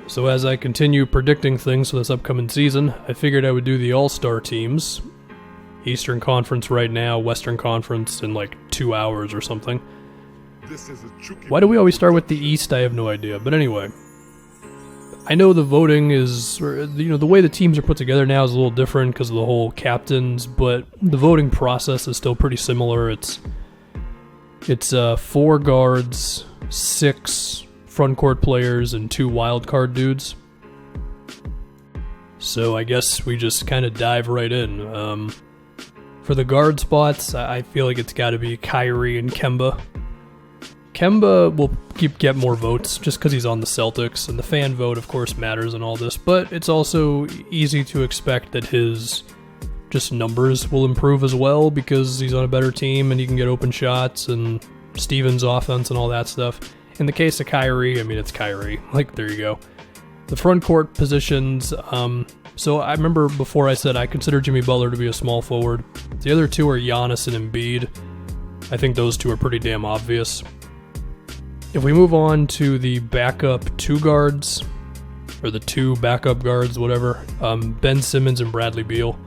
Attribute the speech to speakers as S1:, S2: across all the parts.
S1: So as I continue predicting things for this upcoming season, I figured I would do the All-Star teams. Eastern Conference right now, Western Conference in like 2 hours or something. Why do we always start with the East? I have no idea. But anyway, I know the voting is, the way the teams are put together now is a little different because of the whole captains, but the voting process is still pretty similar. It's 4 guards, 6 front court players, and 2 wildcard dudes. So I guess we just kind of dive right in. For the guard spots, I feel like it's got to be Kyrie and Kemba. Kemba will get more votes just because he's on the Celtics, and the fan vote, of course, matters in all this, but it's also easy to expect that his just numbers will improve as well because he's on a better team and he can get open shots and Stevens' offense and all that stuff. In the case of Kyrie, I mean, it's Kyrie. Like, there you go. The front court positions, so I remember before I said I consider Jimmy Butler to be a small forward. The other 2 are Giannis and Embiid. I think those 2 are pretty damn obvious. If we move on to the backup 2 guards, or the 2 backup guards, whatever, Ben Simmons and Bradley Beal.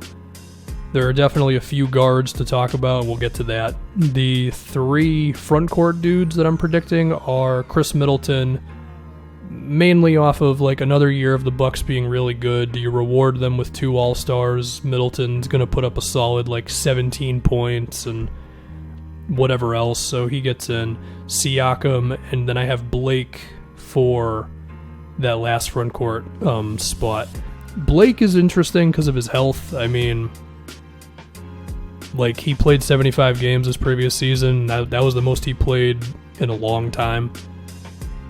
S1: There are definitely a few guards to talk about, we'll get to that. The 3 front court dudes that I'm predicting are Chris Middleton, mainly off of like another year of the Bucks being really good. Do you reward them with 2 All-Stars? Middleton's going to put up a solid like 17 points and whatever else, so he gets in. Siakam, and then I have Blake for that last front court spot. Blake is interesting because of his health. I mean, like, he played 75 games this previous season. That was the most he played in a long time.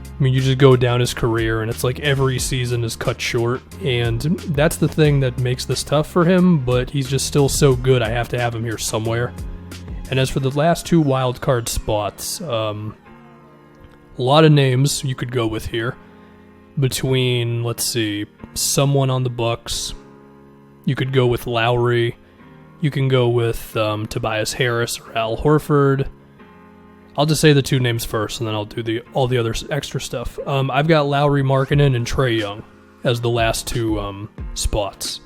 S1: I mean, you just go down his career, and it's like every season is cut short, and that's the thing that makes this tough for him, but he's just still so good, I have to have him here somewhere. And as for the last 2 wild card spots, a lot of names you could go with here. Between, let's see, someone on the Bucks. You could go with Lowry. You can go with Tobias Harris or Al Horford. I'll just say the 2 names first, and then I'll do all the other extra stuff. I've got Lowry, Markkanen, and Trae Young as the last 2 spots.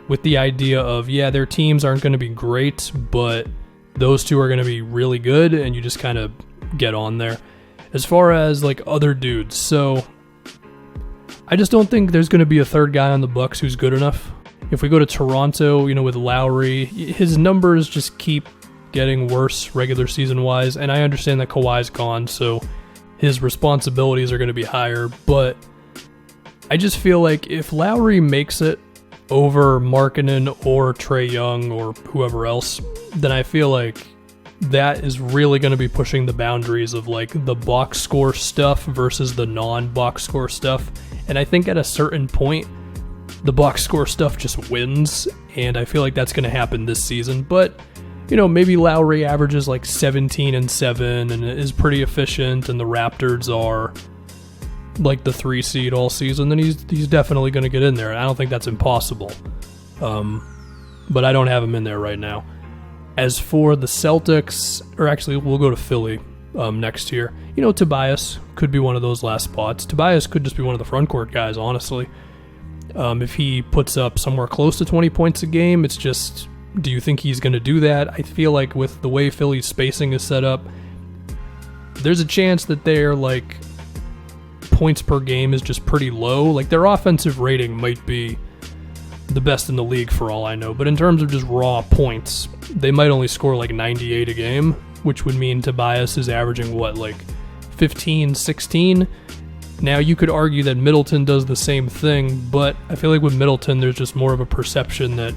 S1: With the idea of, yeah, their teams aren't going to be great, but those 2 are going to be really good, and you just kind of get on there. As far as like other dudes, so I just don't think there's going to be a third guy on the Bucks who's good enough. If we go to Toronto, with Lowry, his numbers just keep getting worse regular season-wise, and I understand that Kawhi's gone, so his responsibilities are going to be higher, but I just feel like if Lowry makes it over Markkanen or Trae Young or whoever else, then I feel like that is really going to be pushing the boundaries of like the box score stuff versus the non-box score stuff. And I think at a certain point, the box score stuff just wins, and I feel like that's going to happen this season. But, maybe Lowry averages like 17 and 7 and is pretty efficient, and the Raptors are like the 3 seed all season, then he's definitely going to get in there. I don't think that's impossible. But I don't have him in there right now. As for the Celtics, or actually we'll go to Philly next year. Tobias could be one of those last spots. Tobias could just be one of the front court guys, honestly. If he puts up somewhere close to 20 points a game, it's just, do you think he's going to do that? I feel like with the way Philly's spacing is set up, there's a chance that they're like points per game is just pretty low. Like, their offensive rating might be the best in the league for all I know, but in terms of just raw points, they might only score like 98 a game, which would mean Tobias is averaging like 15, 16. Now, you could argue that Middleton does the same thing, but I feel like with Middleton, there's just more of a perception that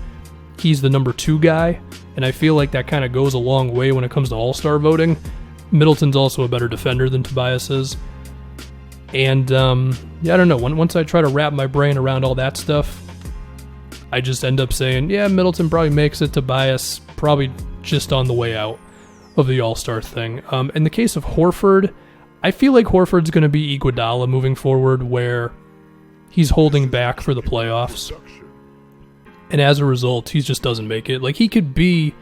S1: he's the number 2 guy, and I feel like that kind of goes a long way when it comes to all-star voting. Middleton's also a better defender than Tobias is. And, I don't know, once I try to wrap my brain around all that stuff, I just end up saying, yeah, Middleton probably makes it, Tobias probably just on the way out of the all-star thing. In the case of Horford, I feel like Horford's going to be Iguodala moving forward, where he's holding back for the playoffs. And as a result, he just doesn't make it. Like, he could be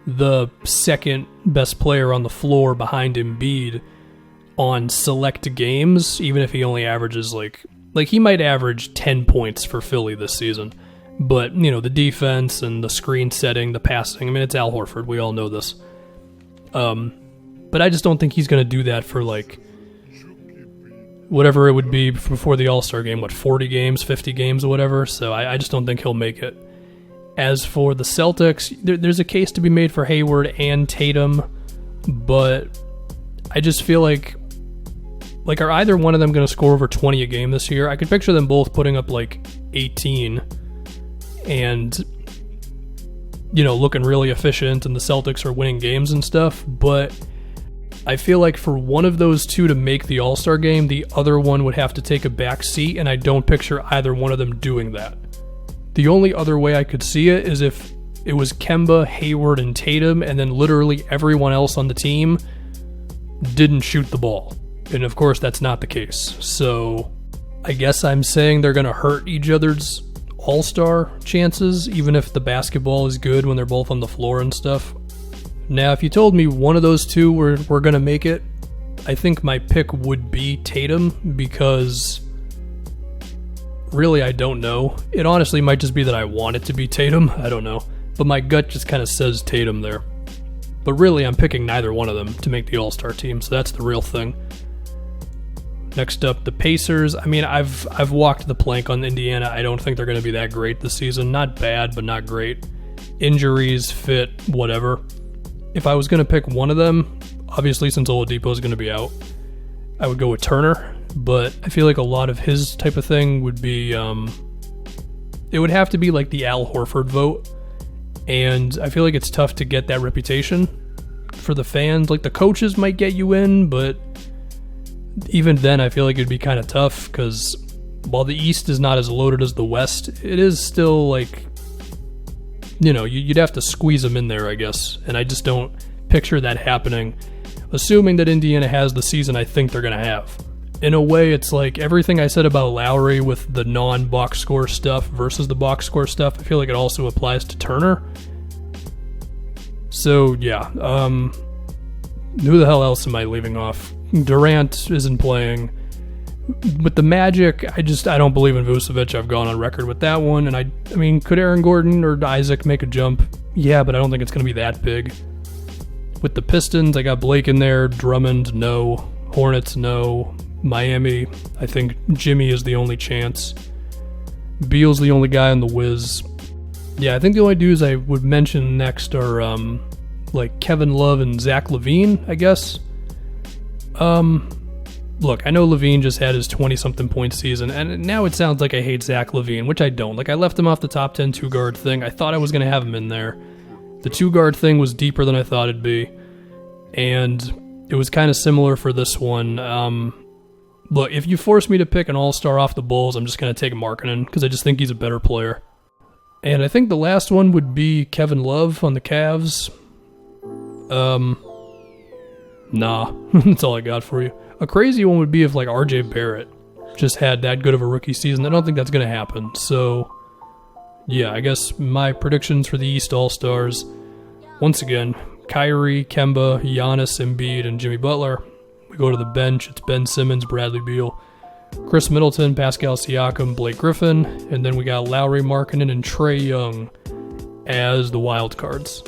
S1: the second best player on the floor behind Embiid on select games, even if he only averages like Like, he might average 10 points for Philly this season. But, the defense and the screen setting, the passing, I mean, it's Al Horford. We all know this. But I just don't think he's going to do that for, like, whatever it would be before the All-Star game. 40 games, 50 games, or whatever. So I just don't think he'll make it. As for the Celtics, there's a case to be made for Hayward and Tatum. But I just feel like are either one of them going to score over 20 a game this year? I could picture them both putting up, 18 and, looking really efficient, and the Celtics are winning games and stuff, but I feel like for one of those two to make the All-Star game, the other one would have to take a back seat, and I don't picture either one of them doing that. The only other way I could see it is if it was Kemba, Hayward, and Tatum, and then literally everyone else on the team didn't shoot the ball. And of course, that's not the case. So I guess I'm saying they're going to hurt each other's all-star chances, even if the basketball is good when they're both on the floor and stuff. Now, if you told me one of those two were going to make it, I think my pick would be Tatum, because really I don't know. It honestly might just be that I want it to be Tatum. I don't know. But my gut just kind of says Tatum there. But really, I'm picking neither one of them to make the all-star team, so that's the real thing. Next up, the Pacers. I mean, I've walked the plank on Indiana. I don't think they're going to be that great this season. Not bad, but not great. Injuries, fit, whatever. If I was going to pick one of them, obviously since Oladipo is going to be out, I would go with Turner. But I feel like a lot of his type of thing would be, it would have to be like the Al Horford vote. And I feel like it's tough to get that reputation for the fans. Like, the coaches might get you in, but even then, I feel like it'd be kind of tough, because while the East is not as loaded as the West, it is still like, you'd have to squeeze them in there, I guess. And I just don't picture that happening, assuming that Indiana has the season I think they're going to have. In a way, it's like everything I said about Lowry with the non-box score stuff versus the box score stuff, I feel like it also applies to Turner. So, yeah. Who the hell else am I leaving off? Durant isn't playing. With the Magic, I don't believe in Vucevic. I've gone on record with that one. And I mean, could Aaron Gordon or Isaac make a jump? Yeah, but I don't think it's going to be that big. With the Pistons, I got Blake in there. Drummond, no. Hornets, no. Miami, I think Jimmy is the only chance. Beal's the only guy on the Wiz. Yeah, I think the only dudes I would mention next are like Kevin Love and Zach LaVine, I guess. Look, I know LaVine just had his 20-something point season, and now it sounds like I hate Zach LaVine, which I don't. Like, I left him off the top 10 two-guard thing. I thought I was going to have him in there. The two-guard thing was deeper than I thought it'd be, and it was kind of similar for this one. Look, if you force me to pick an all-star off the Bulls, I'm just going to take Markkanen, because I just think he's a better player. And I think the last one would be Kevin Love on the Cavs. Nah, that's all I got for you. A crazy one would be if, like, RJ Barrett just had that good of a rookie season. I don't think that's going to happen. So, yeah, I guess my predictions for the East All-Stars, once again, Kyrie, Kemba, Giannis, Embiid, and Jimmy Butler. We go to the bench. It's Ben Simmons, Bradley Beal, Chris Middleton, Pascal Siakam, Blake Griffin, and then we got Lowry, Markkanen, and Trae Young as the wild cards.